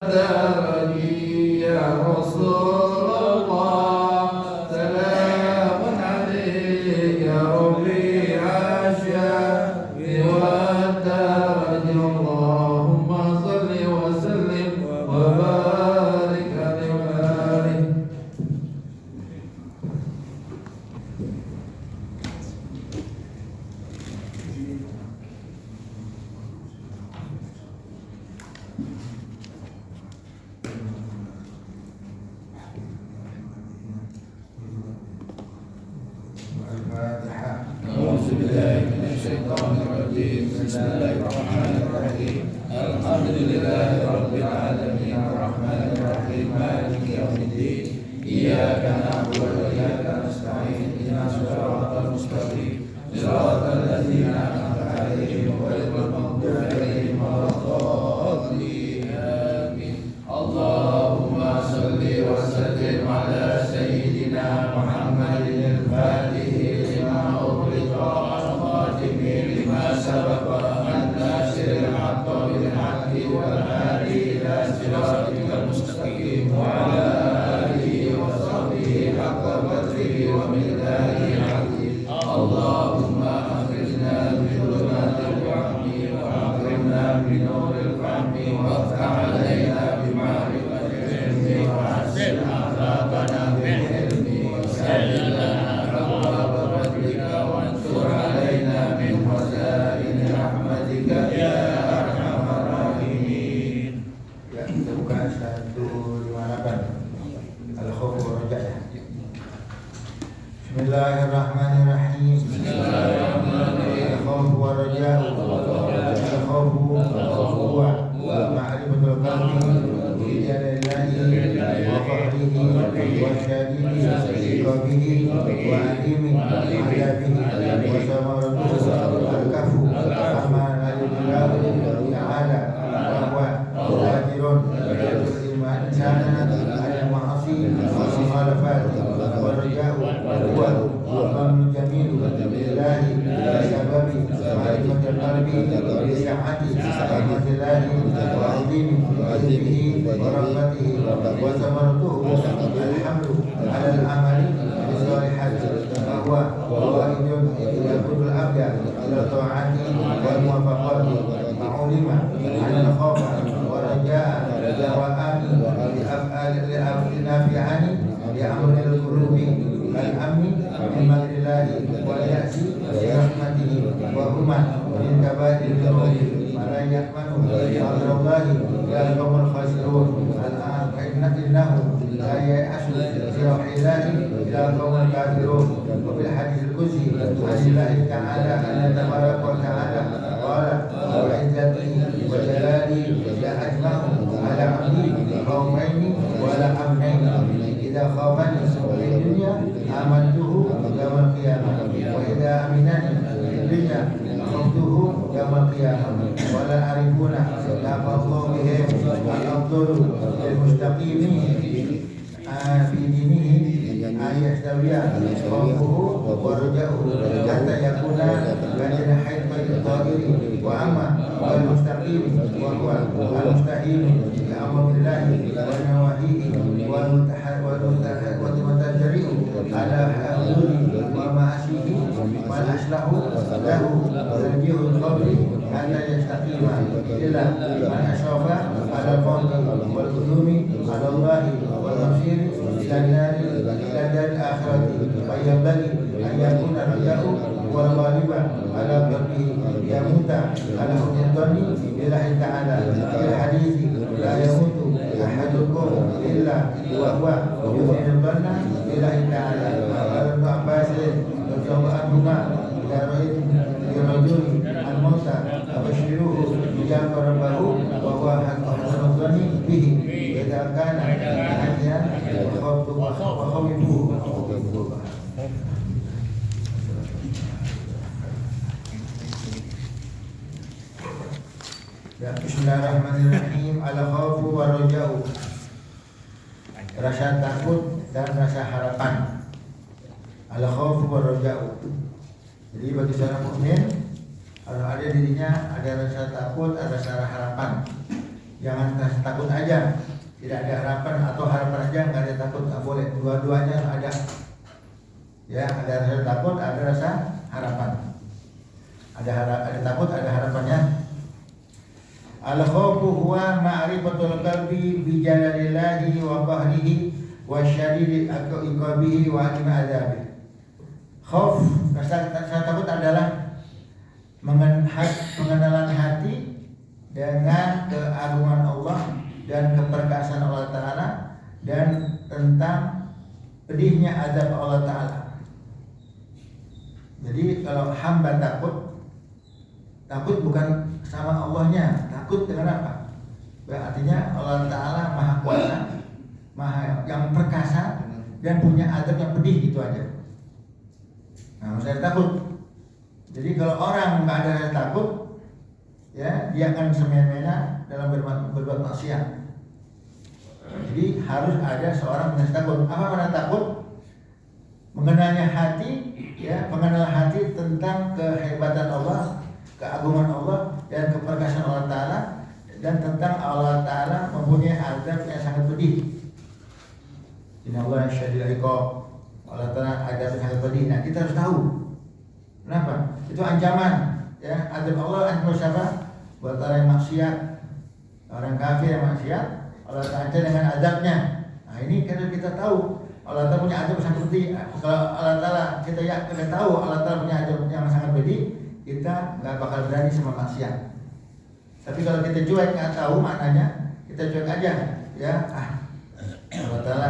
دارني يا رسول الله سلام عليك يا ربيع الشافي والدرج اللهم صل وسلم وبارك عليه. أعوذ بالله من الشيطان الرجيم. بسم الله الرحمن الرحيم. الحمد لله رب العالمين الرحمن الرحيم مالك يوم الدين إياك نعبد وإياك نستعين اهدنا الصراط المستقيم صراط الذين أنعمت عليهم غير المغضوب عليهم ولا الضالين آمين. اللهم صل وسلم على سيدنا محمد الفاتح لما أغلق والخاتم لما سبق الناصر الحق بالحق والهادي إلى صراطك المستقيم وعلى آله وصحبه حق قدره ومقداره العظيم. اللهم أخرجنا من ظلمات الوهم وأكرمنا بنور الفهم وافتح علينا بمعرفة العلم وحسن أخلاقنا بالحلم وسهل لنا أبواب فضلك وانشر علينا من خزائن رحمتك يا أرحم الراحمين. Ya, kita buka 158 Al-Khawf wa Raja. Bismillahirrahmanirrahim. Al-Khawf wa Raja. Al-Khawf huwa ma'rifatul qalbi bi jalaalihi wa qadrihi wa syadidi qabihi wa alimi adabihi wa samaratuhu al-kafu amma al-ilahu ta'ala wa huwa qadirun al-insana al-ma'asi wa al-khalafat wa raja'u huwa al-dhammu jamilu lillahi sababi ma'rifatul qalbi bi sa'ati rahmatillahi wa azimi ilmihi wa rahmatihi wa samaratuhu alhamdu ala al-amali bisolihati wa huwa qaidun yakudul abda ila ta'ati wa muwafaqati ma'ulima anna khawfa wa raja'a dawa'ani li af'ali nafi'ani li amri al-qulubi al-amni min makrillahi wa ya'si bi rahmatihi wa huma min kaba'ir al-dhunubi ma la ya'manu amrallahi ya qawmal khasirun al-an innahu la ya'asu bi rahilahi ila qawmal kafirun wa bil hadith al-qudsi anillahi ta'ala anna tabaraka wa ta'ala qala wa izzati wa jalali la ajma'u ala abdi khawfaini wa la amnaini idza khawfani fi dunya amantuhu yawmal qiyamah wa idza aminani fi dunya khawftuhu yawmal qiyamah wa la arifuna la fadlu bihim al-afdalu lil mustaqimin fi dinihi ayastawiya khawfuhu wa raja'uhu hatta yakuna baina haythil qadiri wa amma wal mustaqim wa huwa al-mustahil bi amrillahi wa nawahihi wa mutajari'u ala hududi wa ma'asihi wal aslahu lahu tarjihul qabri hatta yastaqima illa man ashafa ala al-fawdi wal qudumi ala Allahi wal masiri ila nari ila dari akhirati wa yanbaghi an yakuna raja'u wal ghaliba ala qalbihi yamuta ala hududani billahi ta'ala fil hadithi la yamutu ahadukum illa wa huwa yu'minu dhanna billahi ta'ala Ibnu Abbas radhiyallahu anhuma idza ra'aytum rajulun al-mauta abashiruhu bijama rabbahu wa huwa hasanul dhanni bihi idza kana hadiyan wa khawfuhu. Ya, bismillahirrahmanirrahim. Al-khawfu wa raja'u. Rasa takut dan rasa harapan. Al-khawfu wa raja'u. Jadi bagi seorang mukmin harus ada dirinya ada rasa takut, ada rasa harapan. Jangan takut aja, tidak ada harapan atau harapan aja nggak ada takut, nggak boleh. Dua-duanya ada. Ya, ada rasa takut, ada rasa harapan. Ada takut, ada harapannya. Al-khawfu huwa ma'rifatul qalbi bi jalalillahi wa qahrihi wa syadidi iqabihi wa alim adzabihi. Khauf, rasa takut adalah pengenalan hati dengan keagungan Allah dan keperkasaan Allah Ta'ala dan tentang pedihnya azab Allah Ta'ala. Jadi kalau hamba takut bukan sama Allahnya, takut dengan apa? Artinya Allah Ta'ala Maha Kuasa, Maha yang perkasa dan punya azab yang pedih, gitu aja. Nah, saya takut. Jadi kalau orang nggak ada rasa takut, ya dia akan semena-mena dalam berbuat maksiat. Jadi harus ada seorang yang takut. Apa makna takut? Mengenalnya hati, ya, mengenal hati tentang kehebatan Allah, keagungan Allah dan keperkasaan Allah Ta'ala, dan tentang Allah Ta'ala mempunyai azab yang sangat pedih. Inna Allah syadidul iqab, Allah Ta'ala azab yang sangat pedih. Nah, kita harus tahu. Kenapa? Itu ancaman, ya, azab Allah ancaman siapa? Buat orang yang maksiat, orang kafir yang maksiat, Allah Ta'ala dengan azabnya. Nah, ini karena kita tahu Allah Ta'ala punya azab yang sangat pedih. Kalau Allah Ta'ala kita tahu Allah Ta'ala punya azab yang sangat pedih, kita nggak bakal berani sama maksiat. Tapi kalau kita cuek, nggak tahu maknanya, kita cuek aja, ya. Allah Ta'ala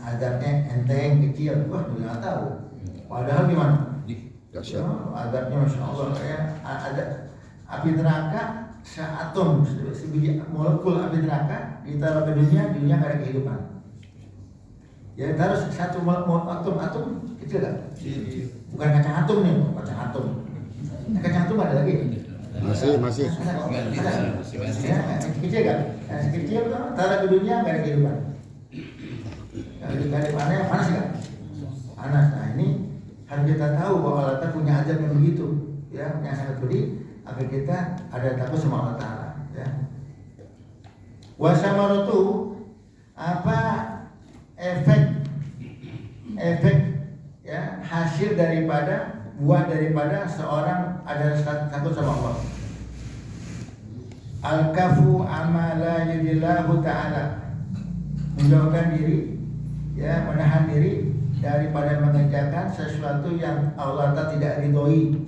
azabnya enteng, kecil, wah nggak tahu. Padahal gimana? Azabnya masya Allah, ya. Ada api neraka seatom, sebiji molekul api neraka ditaruh ke dunia nggak ada kehidupan. Ya taruh satu atom kecil kan? Bukan kacang atom nih, kacang atom. Kacang atom ada lagi? Masih. Ya, kecil kan? Kecil tuh taruh ke dunia nggak ada kehidupan. Nggak ada panas kan? Panas. Nah ini harus kita tahu bahwa Allah Ta'ala punya azab yang begitu, ya, yang sangat pedih, agar kita ada takut sama Allah Ta'ala, ya. Wasamaratu, apa efek, ya, hasil daripada buah daripada seorang ada takut sama Allah. Al-kafu amala yudillahu ta'ala, menjauhkan diri, ya, menahan diri daripada mengerjakan sesuatu yang Allah Ta'ala tidak ridhoi.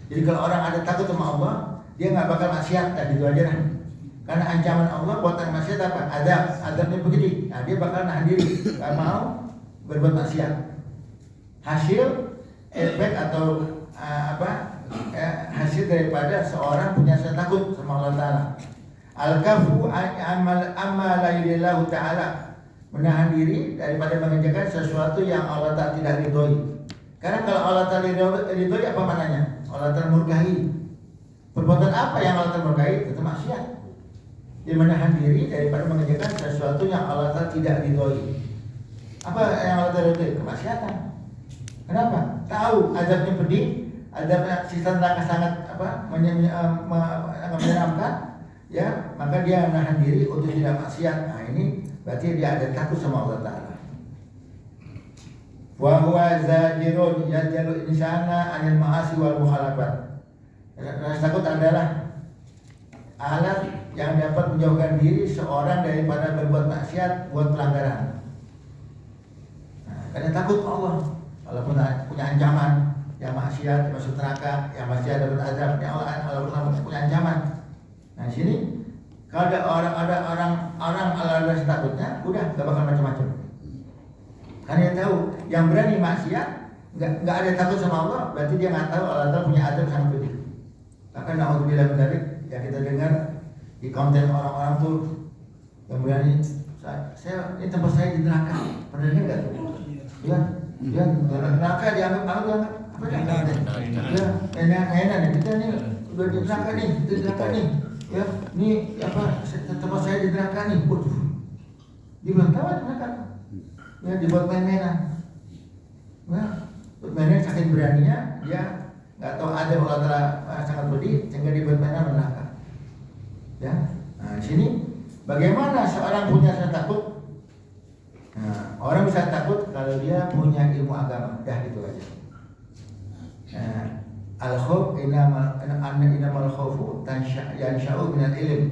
Jadi kalau orang ada takut sama Allah, dia nggak bakal maksiat, gitu aja. Karena ancaman Allah buat orang maksiat apa? Azabnya begini. Nah, dia bakal nahan diri, nggak mau berbuat maksiat. Hasil efek atau hasil daripada seorang punya rasa takut sama Allah Ta'ala. Al-kafu amma la yudillahu ta'ala, menahan diri daripada mengerjakan sesuatu yang Allah Ta'ala tidak ridhoi. Karena kalau Allah Ta'ala ridhoi, apa maknanya? Allah Ta'ala murkahi. Perbuatan apa yang Allah Ta'ala murkahi? Itu maksiat. Dia menahan diri daripada mengerjakan sesuatu yang Allah Ta'ala tidak ridhoi. Apa yang Allah Ta'ala ridhoi? Kemaksiatan. Kenapa? Tahu azabnya pedih, azabnya sisa neraka sangat menyeramkan, ya, maka dia menahan diri untuk tidak maksiat. Nah ini berarti dia ada takut sama Allah Ta'ala. Wa huwa zajirun yajalu insana anil ma'asi wal mukhalafat. Rasa takut adalah alat yang dapat menjauhkan diri seorang daripada berbuat maksiat, buat pelanggaran. Nah, karena takut Allah punya ancaman, yang maksiat masuk neraka, yang maksiat dapat azab, yang Allah punya ancaman. Nah sini kalau ada orang Allah takutnya, udah gak bakal macam-macam. Karena dia tahu yang berani maksiat nggak ada takut sama Allah, berarti dia nggak tahu Allah Ta'ala punya azab sangat pedih. Bahkan naudzubillah min dzalik, yang kita dengar di konten orang-orang tuh yang berani, saya ini tempat saya di neraka, pernah dengar nggak tuh? Ya, neraka dianggap apa ya? Enak nih, kita nih udah di neraka nih, ya, ini apa? Tempat saya di neraka nih, waduh, dibilang tahu di neraka. Ya, dibuat main-mainan. Nah, mainan saking beraninya, dia nggak tahu ada Allah Ta'ala sangat pedih, sehingga dibuat mainan neraka. Ya. Nah, di sini bagaimana seorang punya rasa takut? Nah, orang bisa takut kalau dia punya ilmu agama. Dah gitu aja. Nah, al-khauf inamal khaufu yansha'u minal ilm.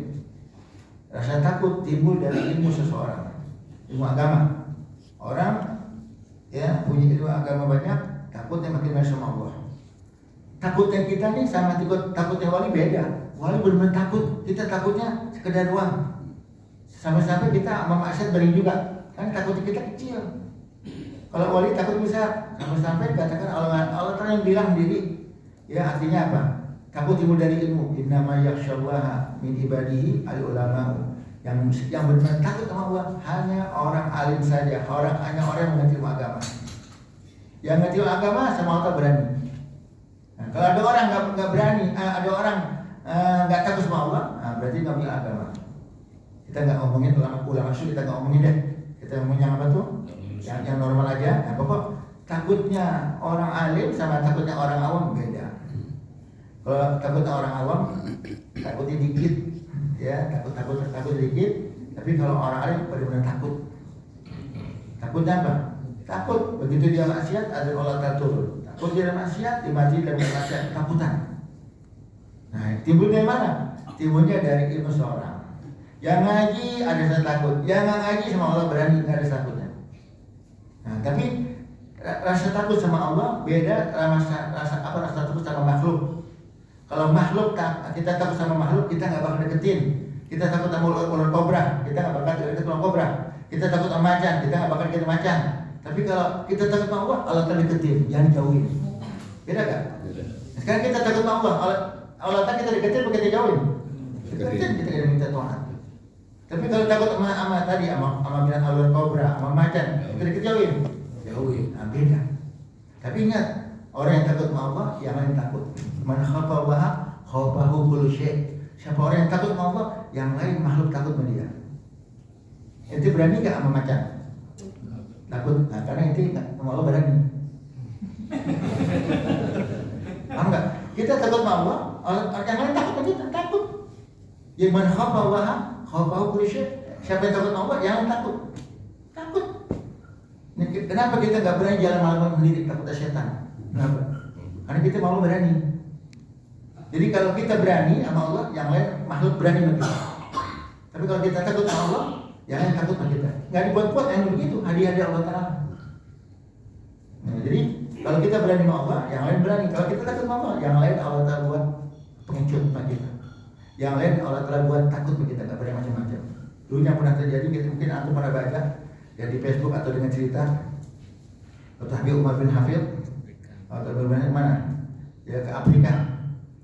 Rasa takut timbul dari ilmu seseorang, ilmu agama. Orang ya punya ilmu agama banyak, takutnya makin banyak sama Allah. Takutnya kita nih sama takutnya wali beda. Wali benar-benar takut, kita takutnya sekedar doang. Sampai-sampai kita sama maksiat beri juga, kan takutnya kita kecil. Kalau wali takut besar, sampai-sampai katakan Allah Ta'ala yang bilang diri. Ya artinya apa? Takut timbul dari ilmu. Innama yakhsyallaha min ibadihi al-ulama'u. Yang benar takut sama Allah hanya orang alim saja, hanya orang yang mengerti ilmu agama. Yang mengerti ilmu agama sama Allah berani. Nah, kalau ada orang nggak berani, ada orang nggak takut sama Allah, nah, berarti nggak punya agama. Kita nggak ngomongin ulama kita nggak ngomongin deh. Kita ngomongin yang apa tuh? Yang normal aja. Nah, pokok takutnya orang alim sama takutnya orang awam beda. Kalau takutnya orang awam, takutnya dikit, ya takut dikit. Tapi kalau orang alim benar-benar takut. Takutnya apa? Takut begitu dia maksiat ada Allah tatur. Takut dia maksiat dimati dan maksiat ketakutan. Nah, timbulnya mana? Timbulnya dari ilmu seorang. Yang ngaji ada rasa takut, yang nggak ngaji sama Allah berani nggak ada takutnya. Nah, tapi rasa takut sama Allah beda rasa takut sama makhluk. Kalau makhluk kita takut sama makhluk, kita nggak bakal deketin. Kita takut sama ular kobra, kita nggak bakal deket ular kobra. Kita takut sama macan, kita nggak bakal deket macan. Tapi kalau kita takut sama Allah, Allah terdeketin, jangan jauhin. Beda kan? Sekarang kita takut sama Allah tak kita deketin, bukan kita jauhin. Deketin, kita tidak minta Tuhan. Tapi kalau takut sama tadi, sama binatang ular kobra, sama macan, kita deket jauhin. Nah, beda. Tapi ingat, orang yang takut sama Allah, yang lain takut. Man khafa Allah, khafahu kullu syai'. Siapa orang yang takut sama Allah, yang lain makhluk takut sama dia. Ente berani gak sama macan? Takut, nah karena ente sama Allah berani. Paham gak? Kita takut sama Allah, yang lain takut sama kita, takut. Ya man khafa Allah, khafahu kullu syai'. Siapa yang takut sama Allah, yang lain takut. Takut. Kenapa kita gak berani jalan malam sendiri, takut setan? Kenapa? Karena kita mau Allah berani. Jadi kalau kita berani sama Allah, yang lain makhluk berani sama kita. Tapi kalau kita takut sama Allah, yang lain takut sama kita. Nggak dibuat-buat yang begitu, hadiah Allah Ta'ala. Nah, jadi kalau kita berani sama Allah, yang lain berani. Kalau kita takut sama Allah, yang lain Allah Ta'ala buat pengecut sama kita. Yang lain Allah Ta'ala buat takut sama kita, nggak berani macam-macam. Dulunya pernah terjadi, mungkin aku pernah baca ya di Facebook atau dengan cerita Dr. Habib Umar bin Hafid atau berbeda mana? Ya ke Afrika.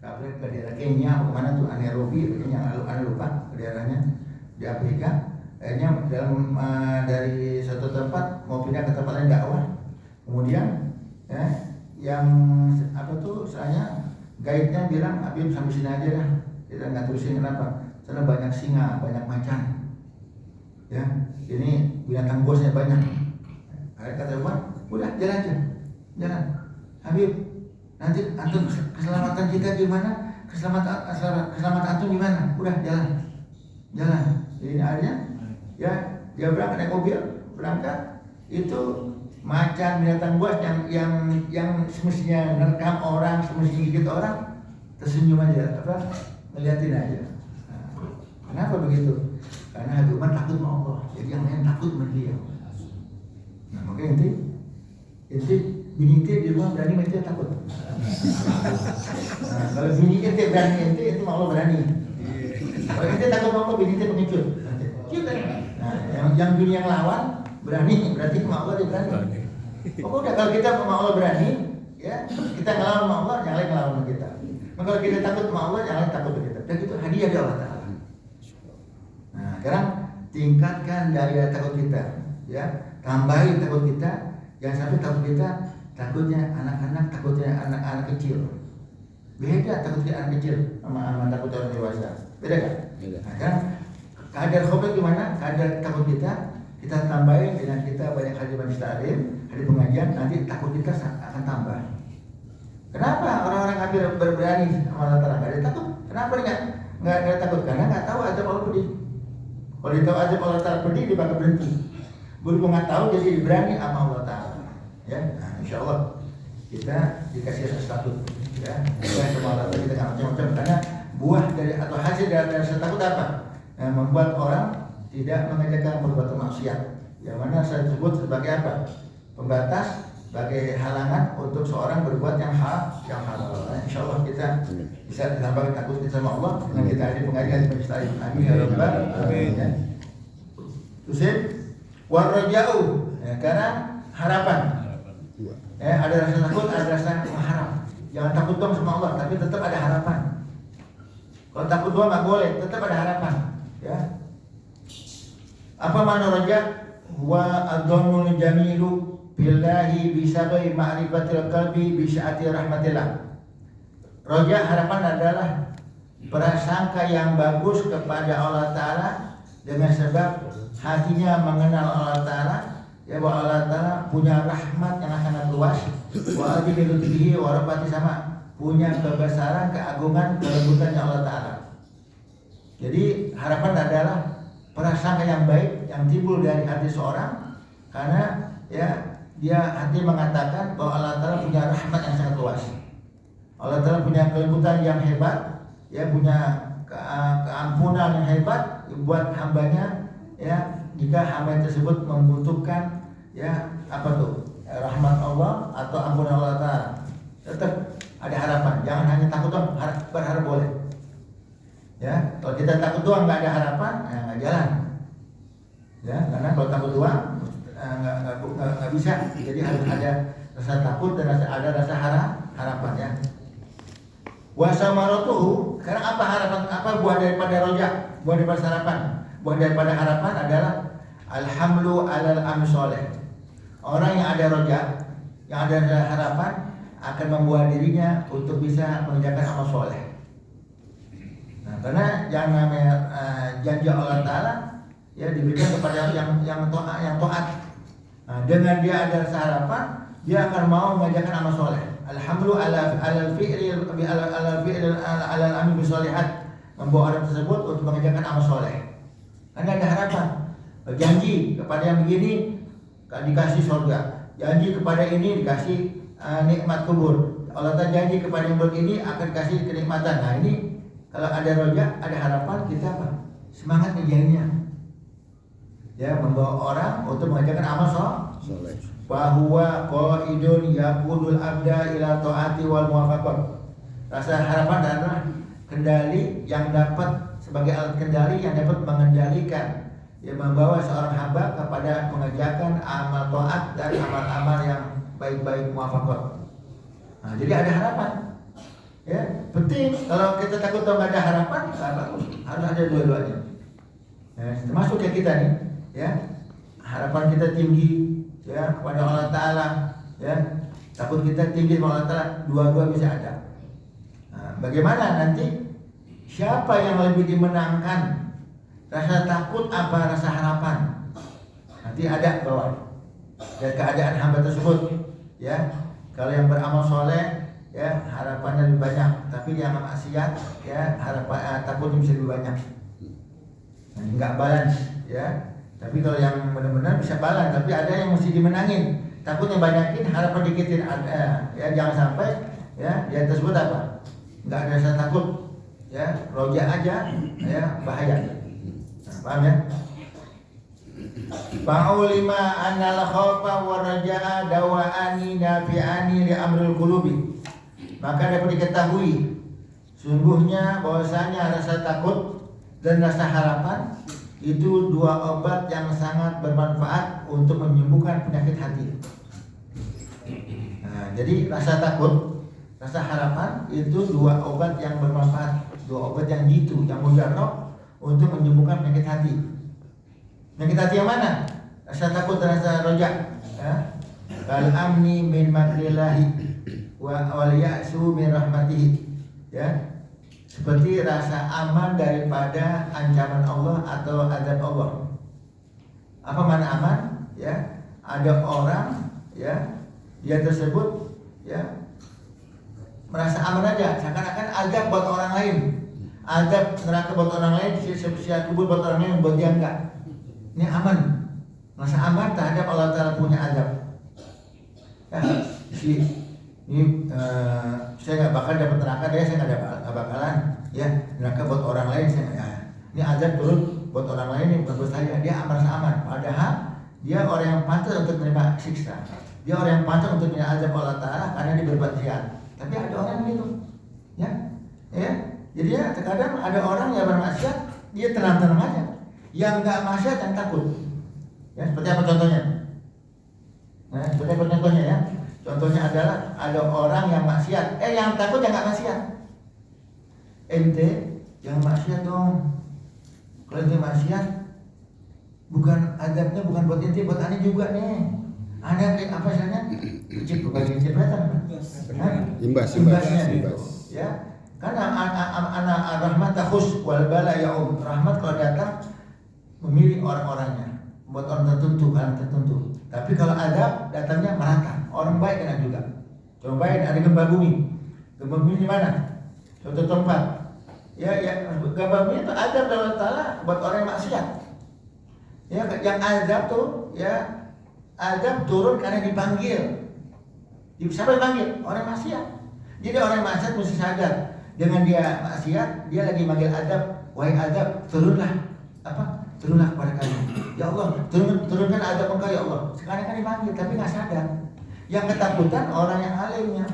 Ke daerah Kenya, kemana tuh Nairobi, yang aneh lupa daerahnya di Afrika. Akhirnya dari satu tempat mau pindah ke tempat lain dakwah. Kemudian yang apa tuh, saya guide-nya bilang Habib sampai sini aja dah. Kita nggak terusin, kenapa? Karena banyak singa, banyak macan. Ya, ini binatang bosnya banyak. Akhirnya kata Umar, udah jalan aja, jalan. Habib, nanti antum keselamatan kita gimana? Keselamatan antum gimana? Udah jalan. Jadi akhirnya ya dia berangkat naik mobil, berangkat itu macan binatang buas yang semestinya merekam orang, semestinya gigit orang, tersenyum aja, ngeliatin aja. Nah, kenapa begitu? Karena Habib Umar takut sama Allah, jadi yang lain takut sama dia. Nah makanya inti bini ente di rumah berani, ente takut. Nah, kalau bini ente berani, ente Allah berani. Kalau ente takut sama Allah, bini ente pengecut. Nah, yang bini yang lawan berani, berarti sama Allah dia berani. Pokoknya kalau kita sama Allah berani, ya kita ngelawan sama Allah, yang lain ngelawan sama kita. Nah, kalau kita takut sama Allah, yang lain takut sama kita. Dan itu hadiah dari Allah Ta'ala. Nah, sekarang tingkatkan daya takut kita, ya tambahin takut kita. Jangan sampai takut kita takutnya anak-anak, takutnya anak-anak kecil. Beda takutnya anak kecil sama takut orang dewasa. Beda kan? Beda. Nah, kan kadar khobat gimana? Kadar takut kita tambahin dengan kita banyak hadir majlis taklim, hadir pengajian, nanti takut kita akan tambah. Kenapa orang-orang kafir berani sama Allah Ta'ala? Gak ada takut. Kenapa enggak? nggak takut karena nggak tahu azab Allah pedih. Kalau dia tahu azab Allah Ta'ala pedih, dia bakal berhenti. Belum nggak tahu jadi berani sama Allah Ta'ala. Ya, nah, insya Allah kita dikasih rasa takut. Ya, bukan semua Allah kita nggak macam-macam karena buah dari atau hasil dari rasa takut apa? Yang membuat orang tidak mengerjakan perbuatan maksiat. Yang mana saya sebut sebagai apa? Pembatas, sebagai halangan untuk seorang berbuat yang halal. Insya Allah kita bisa ditambahkan takut kita sama Allah dengan kita ada pengajian di Majlis Ta'lim. Amin ya rabbal alamin. Terus warajau, karena harapan. Ada rasa takut, ada rasa mengharap. Jangan takut doang sama Allah, tapi tetap ada harapan. Kalau takut doang nggak boleh, tetap ada harapan. Ya. Apa makna raja? Wa adhannul jamilu billahi bisabai ma'rifatil qalbi bisya'ati rahmatillah. Raja harapan adalah prasangka yang bagus kepada Allah Ta'ala dengan sebab hatinya mengenal Allah Ta'ala, ya bahwa Allah Ta'ala punya rahmat yang sangat luas, wa adhilutbihi warapati sama punya kebesaran, keagungan, kelembutannya Allah Ta'ala. Jadi harapan adalah prasangka yang baik yang timbul dari hati seorang karena ya dia hati mengatakan bahwa Allah Ta'ala punya rahmat yang sangat luas. Allah Ta'ala punya kelembutan yang hebat, ya punya keampunan yang hebat buat hambanya, ya jika hamba tersebut membutuhkan ya apa tuh rahmat Allah atau ampunan Allah Ta'ala, tetap ada harapan. Jangan hanya takut doang, berharap boleh. Ya, kalau kita takut doang nggak ada harapan, ya nggak jalan. Ya, karena kalau takut doang nggak bisa. Jadi harus ada rasa takut dan ada rasa harapan ya. Wasamaratuhu, sekarang apa harapan, apa buah daripada rojak, buah daripada harapan? Buah daripada harapan adalah alhamlu alal amsoleh. Orang yang ada rojak, yang ada harapan akan membuat dirinya untuk bisa mengerjakan amal soleh. Nah, karena yang namanya janji Allah Ta'ala ya diberikan kepada yang taat. Nah, dengan dia ada rasa harapan, dia akan mau mengerjakan amal soleh. Alhamdulillah alal fi'li alal amin bisolihat, membawa orang tersebut untuk mengerjakan amal soleh. Karena ada harapan, janji kepada yang begini dikasih surga, janji kepada ini dikasih nikmat kubur. Allah Ta'ala janji kepada yang begini akan kasih kenikmatan. Nah ini kalau ada rojak, ada harapan, kita apa? Semangat ngejalannya. Ya, membawa orang untuk mengerjakan amal soleh. Bahwa qaidun yaqudul abda ila taati wal muwafaqah. Rasa harapan adalah kendali yang dapat sebagai alat kendali yang dapat mengendalikan, yang membawa seorang hamba kepada mengerjakan amal taat dan amal-amal yang baik-baik muwafaqah. Nah, jadi ada harapan. Ya, penting kalau kita takut atau nggak ada harapan, nggak bagus. Harus ada dua-duanya. Ya, termasuk ya kita nih, ya harapan kita tinggi, ya kepada Allah Ta'ala, ya takut kita tinggi kepada Allah Ta'ala, dua-dua bisa ada. Nah, bagaimana nanti siapa yang lebih dimenangkan? Rasa takut apa rasa harapan? Nanti ada bawah dan keadaan hamba tersebut, ya kalau yang beramal soleh, ya harapannya lebih banyak, tapi dia maksiat, ya harapan takutnya bisa lebih banyak. Nah, nggak balance, ya. Tapi kalau yang benar-benar bisa balance, tapi ada yang mesti dimenangin. Takutnya banyakin, harapan dikitin, ada. Ya jangan sampai, ya dia tersebut apa? Nggak ada rasa takut, ya roja aja, ya bahaya. Nah, paham ya? Fa'ulima annal khawfa wa raja'a dawa'ani nafi'ani li amrul qulubi. Maka dapat diketahui sungguhnya bahwasanya rasa takut dan rasa harapan itu dua obat yang sangat bermanfaat untuk menyembuhkan penyakit hati. Nah, jadi rasa takut, rasa harapan itu dua obat yang bermanfaat, dua obat yang jitu, yang mujarab untuk menyembuhkan penyakit hati. Penyakit hati yang mana? Rasa takut dan rasa rojak. Ya. Kal amni min makrillahi wal ya'su min rahmatihi, ya seperti rasa aman daripada ancaman Allah atau azab Allah. Apa mana aman? Ya ada orang, ya dia tersebut, ya merasa aman aja, seakan-akan azab buat orang lain. Azab neraka buat orang lain, siap kubur buat orang lain, buat dia enggak. Ini aman. Masa aman terhadap Allah Ta'ala punya azab. Ya, saya nggak bakal dapat neraka deh, saya nggak bakalan. Ya, neraka buat orang lain, saya nggak. Ini azab turun buat orang lain yang bukan buat saya. Dia aman. Padahal dia orang yang pantas untuk menerima siksa. Dia orang yang pantas untuk menerima azab Allah Ta'ala karena dia berbuat jahat. Tapi ada orang begitu, ya. Jadi ya terkadang ada orang yang bermaksiat, dia tenang-tenang aja. Yang nggak maksiat yang takut. Ya, seperti apa contohnya? Nah, seperti apa contohnya ya? Contohnya adalah ada orang yang maksiat, yang takut yang nggak maksiat. Ente yang maksiat dong. Kalau ente maksiat, bukan azabnya bukan buat ente, buat aneh juga nih. Ada kayak apa istilahnya? Cipratan. Imbasnya. Ya. Karena anak rahmat takhus wal bala yaum. Rahmat kalau datang memilih orang-orangnya, buat orang tertentu, kalangan tertentu. Tapi kalau azab datangnya merata, orang baik kena juga. Coba baik ada gempa bumi. Gempa bumi di mana? Suatu tempat. Ya, gempa bumi itu azab dari Allah Ta'ala buat orang yang maksiat. Ya, yang azab tuh, ya azab turun karena dipanggil. Siapa yang panggil? Orang maksiat. Jadi orang maksiat mesti sadar. Dengan dia maksiat, dia lagi manggil azab, wahai azab, turunlah kepada kami. Ya Allah, turunkan azab engkau ya Allah. Sekarang kan dipanggil, tapi nggak sadar. Yang ketakutan orang yang alimnya.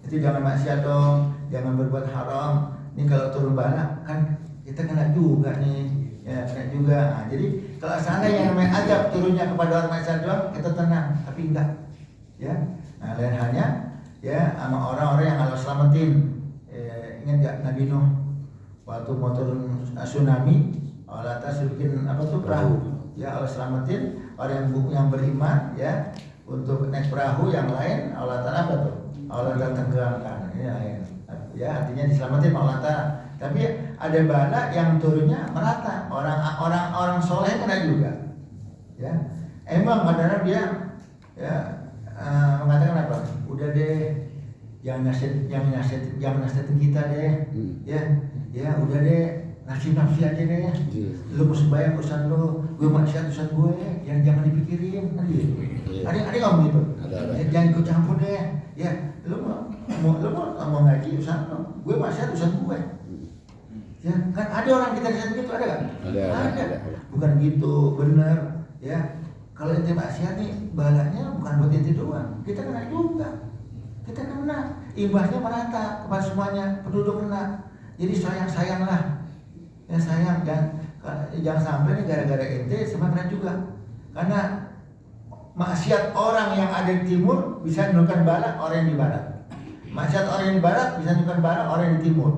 Itu jangan maksiat dong, jangan berbuat haram. Ini kalau turun bala kan kita kena juga nih, ya kena juga. Nah, jadi kalau seandainya yang namanya azab turunnya kepada orang maksiat doang, kita tenang, tapi enggak. Ya, nah lain halnya ya sama orang-orang yang Allah selamatin. Ingat gak Nabi Nuh waktu mau turun tsunami, Allah tasrikin perahu, ya Allah selamatin orang yang beriman ya untuk naik perahu, yang lain Allah Ta'ala Allah Ta'ala tenggelamkan. Ya artinya diselamatin Allah Ta'ala. Tapi ada bala yang turunnya merata, orang soleh kena juga. Ya emang kadang-kadang dia ya mengatakan apa? Udah deh, yang nasihatin kita deh, ya udah deh, nafsi aja deh. Lu mau sembahyang urusan lu, gue maksiat urusan gue, jangan dipikirin, kan gitu. Ada ngomong gitu, jangan ikut campur deh. Ya, lu mau ngaji urusan lu, gue maksiat urusan gue. Ya, kan ada orang kita nasihatin gitu, ada kan? Ada. Bukan gitu, bener. Ya, kalau ente maksiat nih, balanya bukan buat ente doang, kita kena juga. Kita kena, imbasnya merata kepada semuanya, penduduk kena. Jadi sayanglah, ya sayang, jangan sampai nih gara-gara ente semua kena juga. Karena maksiat orang yang ada di timur bisa menurunkan bala orang yang di barat. Maksiat orang yang di barat bisa menurunkan bala orang yang di timur.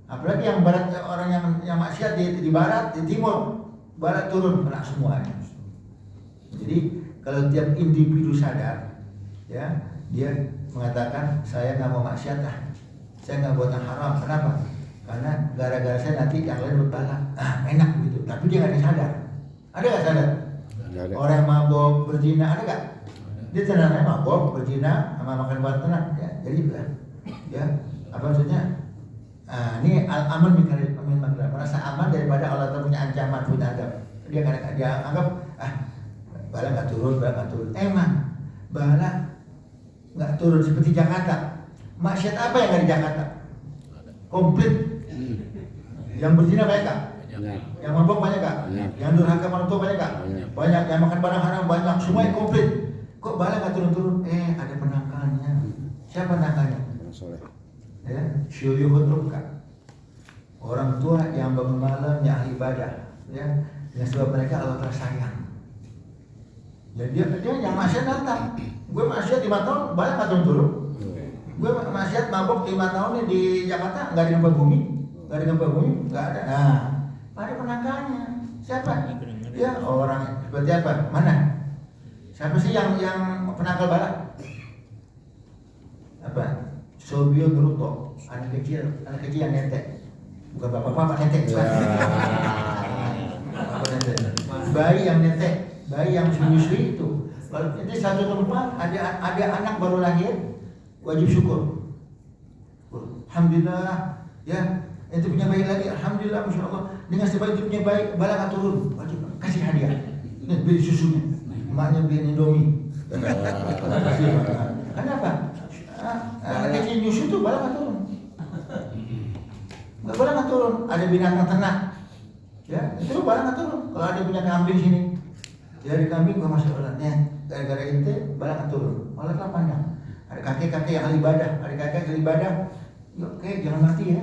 Apalagi yang barat, orang yang maksiat di barat, di timur, barat turun kena semuanya. Jadi kalau tiap individu sadar, ya dia mengatakan saya nggak mau maksiat lah, saya nggak buat yang haram. Kenapa? Karena gara-gara saya nanti yang lain berpahala. Enak gitu. Tapi dia nggak sadar. Ada nggak sadar? Ada. Orang yang mabok berzina ada nggak? Dia tenangnya mabok berzina sama makan buat tenang. Ya, jadi ya apa maksudnya? Ini aman merasa aman daripada Allah Ta'ala punya ancaman, punya adab. Dia anggap bala nggak turun. Emang bala nggak turun seperti Jakarta. Maksiat apa yang nggak di Jakarta? Komplit. Yang berzina banyak kak? Yang mabok banyak kak? Yang durhaka orang tua banyak kak? Banyak. Yang makan barang haram banyak. Semuanya komplit. Kok bala nggak turun-turun? Ada penangkalnya. Siapa penangkalnya? Ya, syuyuhul kak. Orang tua yang bangun malam, yang ibadah. Ya, dengan sebab mereka Allah tersayang. Jadi dia yang maksiat datang. Gue maksiat 5 tahun, bala nggak turun-turun. Gue maksiat mabok 5 tahun nih di Jakarta, nggak ada gempa bumi, nggak ada. Nah, ada penangkalnya. Siapa? Ya orang seperti apa? Mana? Siapa sih yang penangkal bala? Apa? Sobio Geruto, anak kecil yang netek, bukan bapak-bapak netek. Bayi yang netek, bayi yang menyusui itu. Kalau ini satu tempat ada anak baru lahir, wajib syukur. Alhamdulillah, ya ente punya bayi lagi, alhamdulillah, masya Allah. Dengan sebab itu punya bayi, bala nggak turun, wajib kasih hadiah. Nih beli susunya, emaknya beli Indomie. Kenapa? Anak kecil nyusu tuh bala nggak turun. Bala nggak turun. Ada binatang ternak, ya itu bala nggak turun. Kalau ada punya kambing sini, ya di kambing gua masuk ulatnya. Gara-gara ente bala nggak turun. Malah panjang. Ada kakek-kakek yang ahli ibadah, ada kakek ahli ibadah. Yuk, jangan mati ya.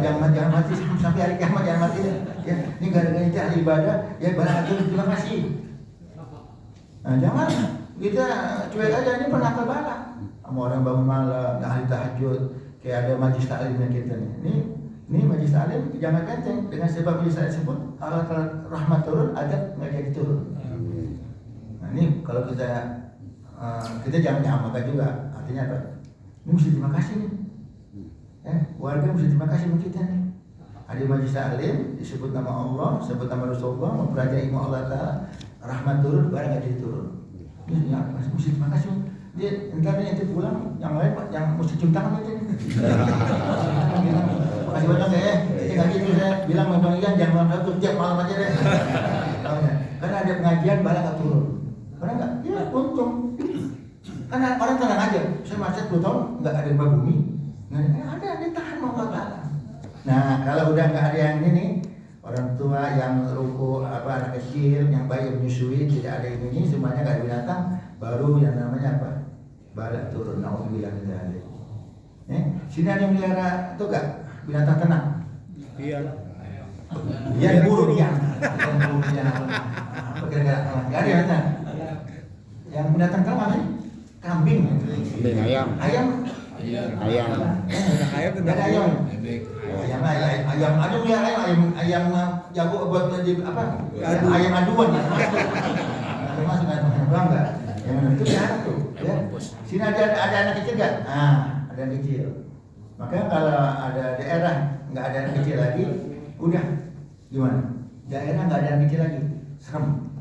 Jangan mati sampai hari kiamat, jangan mati ya. Ya, ini gara-gara ente ahli ibadah, ya bala nggak turun, terima kasih. Nah, jangan kita cuek aja, ini penakal bala. Sama orang bangun malam, ahli tahajud, kayak ada majlis taklimnya kita nih. Ini majlis taklim jangan enteng, dengan sebab majlis taklim tersebut Allah rahmat turun, adab nggak jadi turun. Nah, ini kalau kita jangan nyamakan juga, artinya apa? Ini mesti terima kasih nih. Warga mesti terima kasih sama kita nih. Ada majlis taklim disebut nama Allah, sebut nama Rasulullah, mempelajari ilmu Allah Taala, rahmat turun, barang nggak jadi turun. Ini ya, mesti terima kasih. Dia entar nanti pulang, yang lain yang mesti cium tangan aja nih. Makasih banyak ya. Tinggal gitu saya bilang sama Bang Ian jangan malam satu, tiap malam aja deh. Karena ada pengajian barang nggak turun. Barang nggak? Ya untung. Karena orang tenang aja. Saya macet 2 tahun nggak ada gempa bumi. Ada ditahan sama Allah Taala. Nah kalau udah nggak ada yang ini nih, orang tua yang ruku, anak kecil, yang bayi menyusui, tidak ada ini, semuanya nggak ada binatang, baru yang namanya apa? Bala turun. Nauzubillah min dzalik. Sini ada yang melihara itu enggak? Binatang ternak? Iya. Iya, burung ya. Apa kira-kira? Enggak ada ya. Yang binatang ternak apa sih? Kambing. Ayam. Ayam. Ayam. Ayam Ada ayam. Ayam ada melihara ayam jago buat jadi apa? Ayam aduan. Masuk kan? Enggak. Yang mana itu ya tuh. Ya. Sini ada anak kecil kan? Ada anak kecil. Makanya kalau ada daerah nggak ada anak kecil lagi, udah gimana? Daerah nggak ada anak kecil lagi, serem.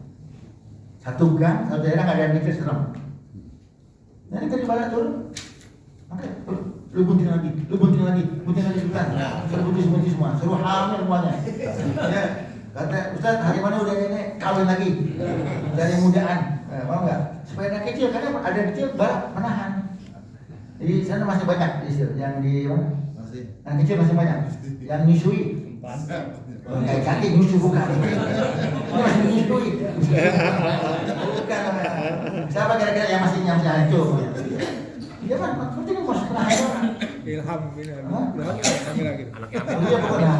Satu gang, satu daerah nggak ada anak kecil, serem. Nanti dari bala turun, oke, lu bunting lagi bukan? Suruh bunting semua, suruh hamil semuanya. Ya, kata Ustaz hari mana udah nenek kawin lagi dari mudaan, mau nggak? Supaya anak kecil, karena ada anak kecil bala menahan. Di sana masih banyak yang di mana? Anak kecil masih banyak yang nyusui. Kayak kaki nyusu bukan. Ini masih nyusui. Bukan. Siapa kira-kira yang masih hancur? Dia kan penting masih menahan orang. Ilham ini lagi. Iya pokoknya.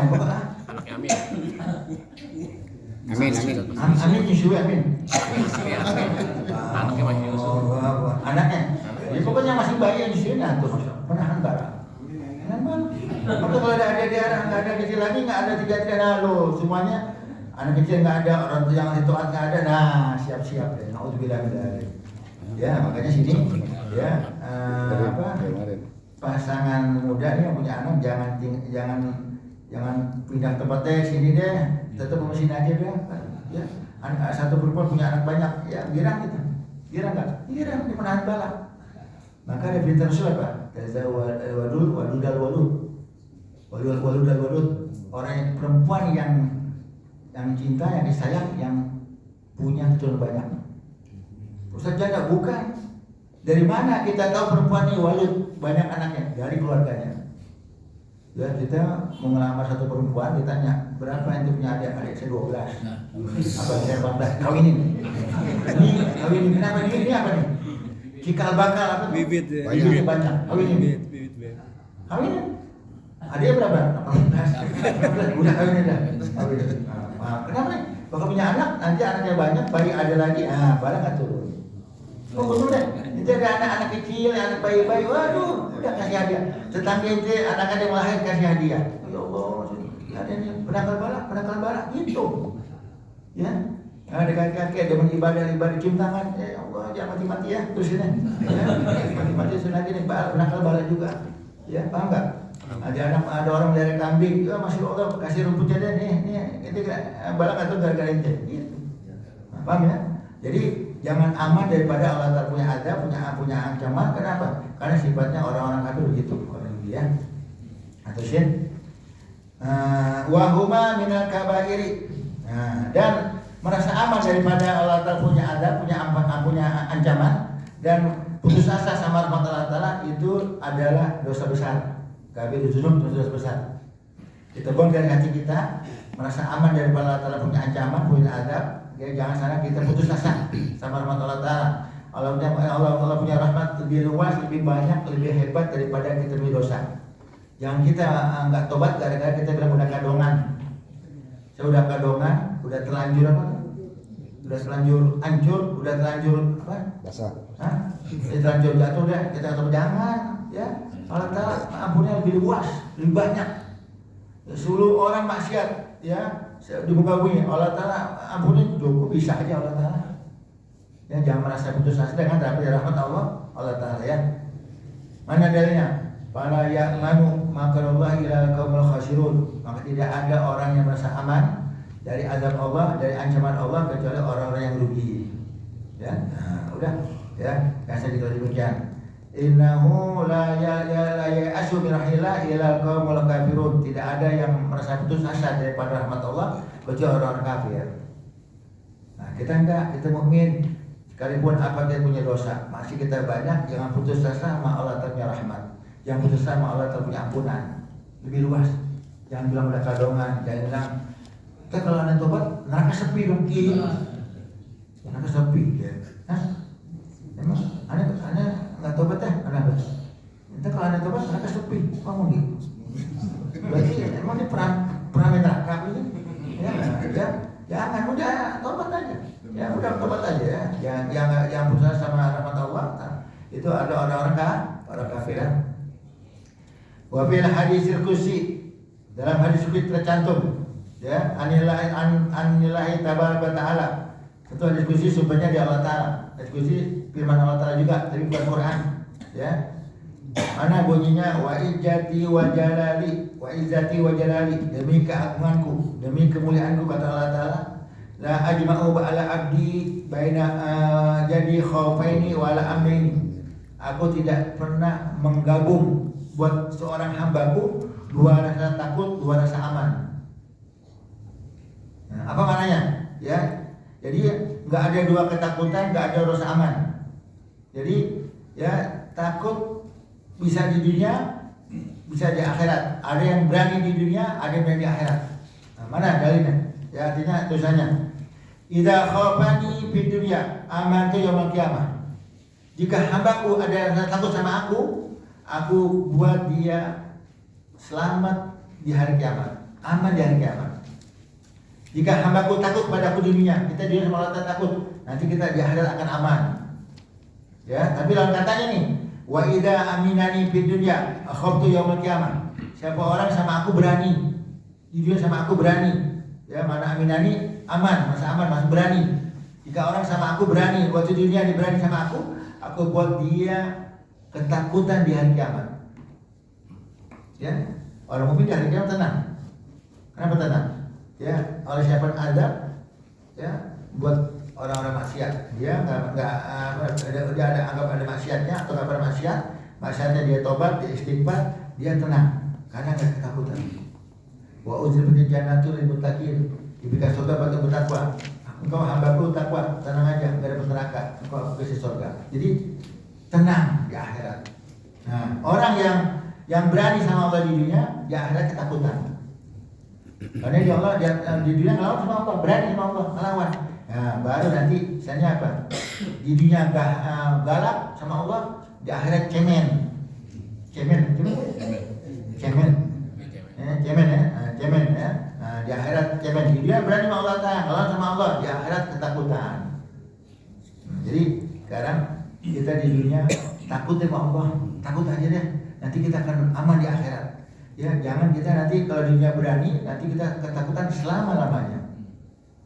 Anaknya Amin. Amin nyusui amin. Anaknya masih nyusu. Anaknya. Ya pokoknya masih bayi yang nyusui nah tuh menahan barang. Maka kalau ada daerah nggak ada kecil lagi, nggak ada 3 lalu semuanya anak kecil nggak ada, orang tua yang itu nggak ada, nah siap-siap deh. Nauzubillah min dzalik. Ya makanya sini ya pasangan muda ini yang punya anak jangan pindah tempat deh, sini deh, tetap mau sini aja deh. Ya satu perempuan punya anak banyak, ya girang kita, girang nggak? Girang di menahan bala. Maka ada perintah Rasul apa? Tazawwadul walud. Orang yang perempuan yang cinta, yang disayang, yang punya keturunan banyak. Ustaz janda bukan. Dari mana kita tahu perempuan ini walud banyak anaknya? Dari keluarganya. Ya kita mau ngelamar satu perempuan, ditanya berapa yang punya adik saya 12. Abang saya 18. Kawinin. Ini kawinin kenapa ini apa nih? Cikal bakal apa? Bibit ya. Bibit banyak. Kawinin. Bibit. Kawinin. Adiknya berapa? 18. Udah kawinin dah. Kawinin. Kenapa nih? Kalau punya anak, nanti anaknya banyak, bayi ada lagi, barang nggak turun. Oh betul deh. Itu ada anak-anak kecil, anak bayi-bayi, waduh, udah kasih hadiah. Tetangga itu anak-anak yang lahir kasih hadiah. Ya Allah, ada nih penakal bala, gitu. Ya. Ada kakek-kakek demen ibadah cium tangan, ya Allah jangan mati-mati ya terus ini. Ya, mati-mati sengaja nih penakal bala juga. Ya, paham nggak? Ada orang dari kambing, ya masih Allah kasih rumputnya deh nih itu bala atau gara-gara ente. Gitu. Nah, paham ya? Jadi jangan aman daripada Allah Ta'ala punya adab, punya ancaman. Kenapa? Karena sifatnya orang-orang kafir begitu. Orang dia atau sih Wahuma minal kabairi. Dan merasa aman daripada Allah Ta'ala punya adab, punya ancaman, dan putus asa sama rahmat Allah Ta'ala itu adalah dosa besar. Kabir dzunub, dosa besar. Kita buang dari hati kita, merasa aman daripada Allah Ta'ala punya ancaman, punya adab. Ya, jangan salah kita putus asa sama rahmat Allah Ta'ala. Allah punya rahmat lebih luas, lebih banyak, lebih hebat daripada kita punya dosa. Jangan kita nggak tobat gara-gara kita bilang udah kadongan. Saya udah kadongan, udah terlanjur apa? Udah terlanjur hancur, udah terlanjur apa? Basah. Terlanjur jatuh deh. Kita kata jangan, ya. Allah Ta'ala ampunnya lebih luas, lebih banyak. Seluruh orang maksiat, ya, di muka bumi. Allah Ta'ala ampunnya cukup, bisa aja Allah Ta'ala. Ya, jangan merasa putus asa dengan rahmat Allah Ta'ala, ya. Mana dalilnya? Fala ya'manu makrullahi ila qaumil khasirun. Maka tidak ada orang yang merasa aman dari azab Allah, dari ancaman Allah kecuali orang-orang yang rugi. Ya, nah, udah, ya, kasih kita demikian. Innahu la ya'asu min rahillah ila qaumil kafirun. Tidak ada yang merasa putus asa daripada rahmat Allah kecuali orang-orang kafir. Nah, kita enggak, kita mukmin. Sekalipun apa kita punya dosa, masih kita banyak, jangan putus asa sama Allah Ta'ala rahmat. Yang putus asa sama Allah Ta'ala punya ampunan lebih luas. Jangan bilang udah kadongan, jangan bilang kita kalau anda tobat neraka sepi dong. Neraka sepi, ya. Hah? Emang anda nggak tobat ya? Kita kalau anda tobat neraka sepi, kamu gitu. Berarti emang ini pernah main neraka ini? Ya, jangan, udah tobat aja. Ya udah tobat aja ya. Yang putus asa sama rahmat Allah, itu ada orang-orang kafir. Wa fil hadisil qudsi, dalam hadis qudsi tercantum, ya, anillahi tabaraka ta'ala. Itu hadis qudsi sumbernya di Allah Ta'ala. Hadis qudsi firman Allah Ta'ala juga, tapi bukan Quran, ya. Mana bunyinya wa izzati wa jalali, wa izzati wa jalali, demi keagunganku, demi kemuliaanku, kata Allah Ta'ala, la ajma'u ba'ala abdi baina jadi khaufaini wa la amnaini. Aku tidak pernah menggabung buat seorang hambaku dua rasa takut, dua rasa aman. Nah, apa maknanya? Ya, jadi nggak ada dua ketakutan, nggak ada rasa aman. Jadi ya takut bisa di dunia, bisa di akhirat. Ada yang berani di dunia, ada yang berani di akhirat. Nah, mana dalilnya? Ya, artinya dosanya. Idza khafani fid dunya amantu yaumil qiyamah. Jika hambaku ada rasa takut sama aku buat dia selamat di hari kiamat, aman di hari kiamat. Jika hambaku takut padaku di dunia, kita di dunia sama Allah takut, nanti kita di akhirat akan aman. Ya, tapi lawan katanya nih, wa idza aminani fid dunya akhaftu yaumil qiyamah. Siapa orang sama aku berani, di dunia sama aku berani, ya, mana aminani aman, masa aman, masa berani. Jika orang sama aku berani, waktu di dunia dia berani sama aku buat dia ketakutan di hari kiamat. Ya, orang mukmin di hari kiamat tenang. Kenapa tenang? Ya, oleh siapa adab, ya, buat orang-orang maksiat. Dia dia ada anggap ada maksiatnya atau nggak ada maksiatnya dia tobat, dia istighfar, dia tenang karena nggak ketakutan. Wa uzribatil jannatu lil muttaqin. Diberikan surga bagi bertakwa. Engkau hambaku takwa, tenang aja, nggak ada neraka, engkau kasih surga. Jadi tenang di akhirat. Nah, orang yang berani sama Allah di dunia, di akhirat ketakutan. Karena di Allah di dunia ngelawan sama Allah, berani sama Allah, ngelawan. Nah, baru nanti misalnya apa? Di dunia galak sama Allah, di akhirat cemen ya. Nah, di akhirat cemen. Di dunia berani sama Allah, ngelawan sama Allah, di akhirat ketakutan. Nah, jadi sekarang kita di dunia takut sama Allah, takut aja deh. Nanti kita akan aman di akhirat. Ya, jangan kita nanti kalau di dunia berani, nanti kita ketakutan selama-lamanya.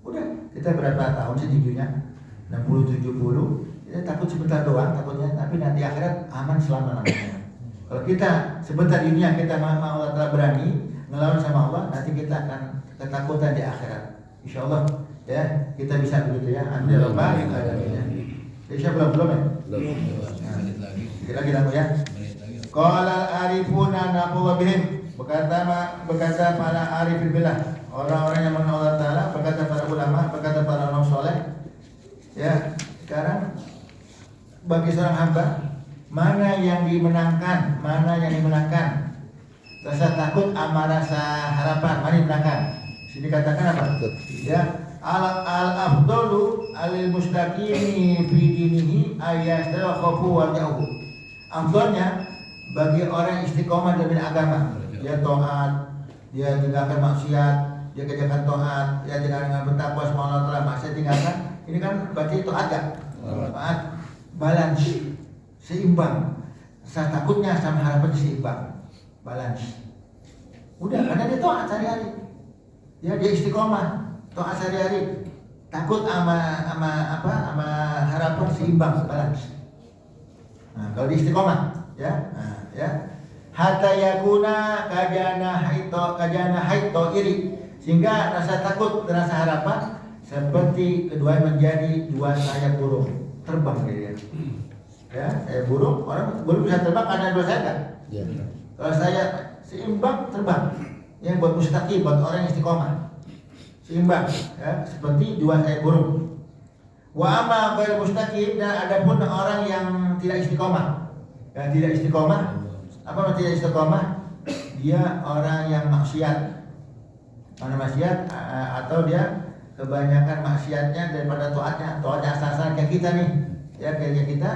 Udah, kita berapa tahun sih di dunia? 60, 70. Kita takut sebentar doang takutnya, tapi nanti akhirat aman selama-lamanya. Kalau kita sebentar di dunia kita mau Allah Ta'ala berani ngelawan sama Allah, nanti kita akan ketakutan di akhirat. Insyaallah ya, kita bisa begitu ya. Alhamdulillah ya. Siapa belum ya? Belum. Menit lagi. Kita lagi ya. Qala arifuna naqwa bihim. berkata para arif billah, orang-orang yang mengenal Allah Ta'ala, berkata para ulama, berkata para orang soleh. Ya, sekarang bagi seorang hamba, mana yang dimenangkan, mana yang dimenangkan? Rasa takut sama rasa harapan, mana yang dimenangkan? Sini katakan apa? Ya, al-afdalu alil mustaqimi fi dinihi ayastawa khafu wa jauh. Afdalnya bagi orang istiqomah dalam agama, dia taat, dia tinggalkan maksiat, dia kerjakan taat, dia dengan bertakwa sama Allah Ta'ala, maksiat tinggalkan. Ini kan berarti taat kan? Taat, balance, seimbang. Rasa takutnya sama harapan seimbang, balance. Udah, karena dia taat sehari-hari. Ya, dia istiqomah, taat sehari-hari. Takut sama harapan seimbang, balance. Nah, kalau di istiqomah, ya, hatta yakuna kajana haito iri, sehingga rasa takut dan rasa harapan seperti kedua menjadi dua sayap burung terbang dia. Ya, sayap burung, orang burung bisa terbang karena dua sayap kan? Ya. Kalau saya seimbang terbang, yang buat mustaqim, buat orang yang istiqomah, seimbang, ya, seperti dua sayap burung. Wa amma ghair mustaqim, dan adapun orang yang tidak istiqomah, yang tidak istiqomah, apa maksudnya tidak istiqomah? Dia orang yang maksiat, atau dia kebanyakan maksiatnya daripada taatnya asal-asalan kayak kita nih, ya kayak kita.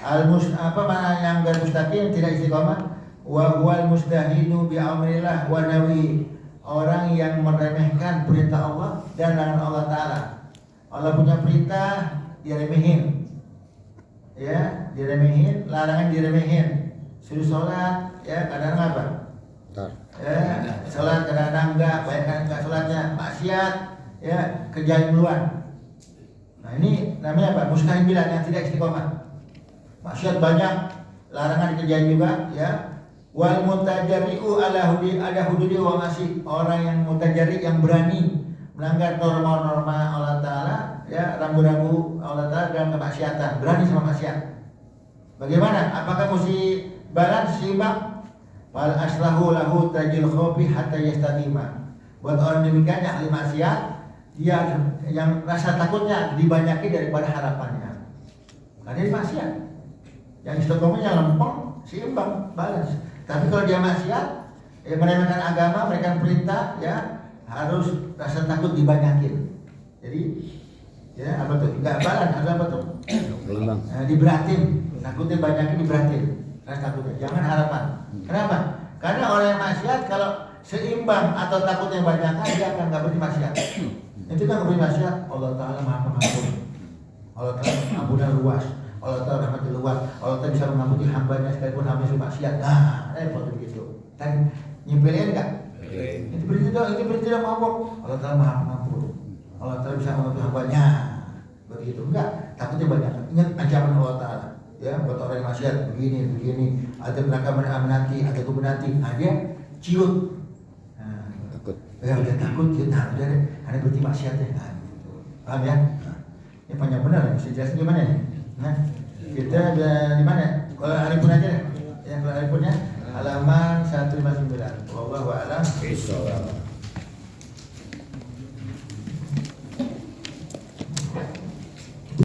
Yang ghair mustaqim, tidak istiqomah, wa huwal mustahinu bi amrillah wa nawi, orang yang meremehkan perintah Allah dan larangan Allah Ta'ala. Allah punya perintah diremehin, ya, diremehin, larangan diremehin. Suruh sholat, ya, kadang apa? Ya, sholat kadang enggak, baikkan enggak sholatnya, maksiat, ya, kerjain duluan. Nah ini namanya apa? Mustahil bilang yang tidak istiqomah. Maksiat banyak, larangan dikerjain juga, ya. Wal mutajari'u ala hududi wa masih, orang yang mutajari, yang berani melanggar norma-norma Allah Ta'ala, ya, rambu-rambu Allah Ta'ala dalam kemaksiatan, berani sama maksiat. Bagaimana? Apakah mesti balance, seimbang? Wal aslahu lahu tajil khofi hatta yastaqima. Buat orang demikian yang ahli maksiat, dia yang rasa takutnya dibanyaki daripada harapannya. Karena dia maksiat. Yang istiqomahnya lempeng, seimbang, balance. Tapi kalau dia maksiat, ya, meremehkan agama, meremehkan perintah, ya, harus rasa takut dibanyakin. Jadi, ya, apa tuh? Enggak balance, harus apa tuh? Diberatin, takutnya banyakin, diberatin. Rasa takutnya, jangan harapan. Kenapa? Karena orang yang maksiat kalau seimbang atau takutnya banyak, dia akan nggak berarti maksiat. Itu kan berarti maksiat. Allah Ta'ala Maha Pengampun. Allah Ta'ala ampunan luas. Allah Ta'ala rahmatnya luas. Allah Ta'ala bisa mengampuni hambanya sekalipun hamba itu maksiat. Nah, repot begitu. Dan nyimpelin nggak? Itu berarti tidak mabuk. Allah Ta'ala Maha Pengampun. Allah Ta'ala bisa mengampuni hambanya. Begitu enggak? Takutnya banyak. Ingat ancaman Allah Ta'ala. Ya, buat orang yang maksiat begini, ada mereka menanti, ada menanti, nah dia ciut, nah, takut, ya udah takut, ciut, nah udah deh, karena berarti maksiatnya, nah, gitu. Paham ya? Nah, ini panjang benar, bisa jelasin gimana ya? Nah, kita di mana? Kalau hari pun aja deh, yang kalau hari punnya halaman 159. Wallahu a'lam.